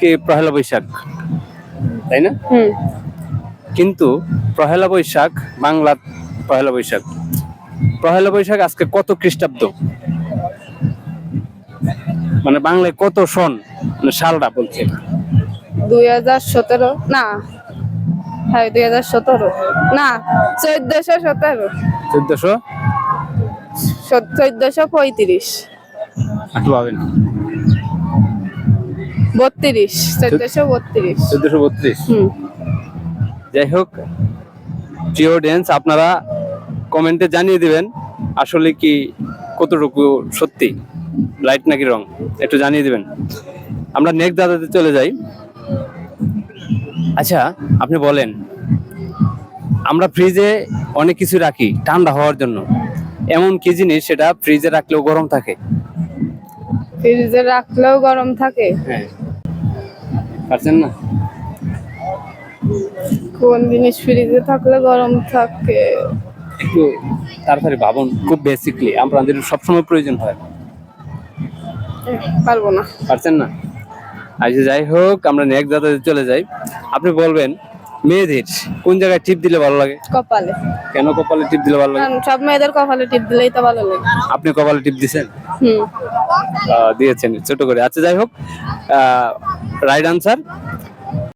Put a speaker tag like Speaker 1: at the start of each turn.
Speaker 1: আজকে পহেলা বৈশাখ, তাই না?
Speaker 2: হুম।
Speaker 1: কিন্তু পহেলা বৈশাখ বাংলা পহেলা বৈশাখ, পহেলা বৈশাখ আজকে কত খ্রিস্টাব্দ? মানে বাংলায় কত সন, মানে সালটা বলছে।
Speaker 2: 2017 না, হ্যাঁ 2017 না, 1417,
Speaker 1: 1400
Speaker 2: 1435,
Speaker 1: একটু পাবেন
Speaker 2: 32, 1432।
Speaker 1: 1432।
Speaker 2: হুম।
Speaker 1: যাই হোক, প্রিয় অডিয়েন্স, আপনারা কমেন্টে জানিয়ে দিবেন আসলে কি কতটুকু সত্যি, লাইট নাকি রং, একটু জানিয়ে দিবেন। আমরা নেক্সট দাদাতে চলে যাই। আচ্ছা, আপনি বলেন, আমরা ফ্রিজে অনেক কিছু রাখি ঠান্ডা হওয়ার জন্য, এমন কি জিনিস সেটা ফ্রিজে রাখলেও গরম থাকে?
Speaker 2: ফ্রিজে রাখলেও গরম থাকে?
Speaker 1: হ্যাঁ, পারছেন না?
Speaker 2: কোন জিনিস ফ্রিজে থাকলে গরম থাকে?
Speaker 1: একটু তাড়াতাড়ি ভাবুন, খুব বেসিকলি আমাদের সবসময় প্রয়োজন হয়।
Speaker 2: পারবো না।
Speaker 1: পারছেন না? আচ্ছা, যাই হোক, আমরা নেক্সট দাদাতে চলে যাই। আপনি বলবেন, মেয়েদের কোন জায়গায় টিপ দিলে ভালো লাগে?
Speaker 2: কপালে।
Speaker 1: কেন কপালে টিপ দিলে ভালো লাগে?
Speaker 2: কারণ সব মেয়েদের কপালে টিপ দিলেই তো ভালো লাগে।
Speaker 1: আপনি কপালে টিপ দিছেন?
Speaker 2: হুম।
Speaker 1: দিয়েছেন ছোট করে। আচ্ছা, যাই হোক, রাইট আনসার।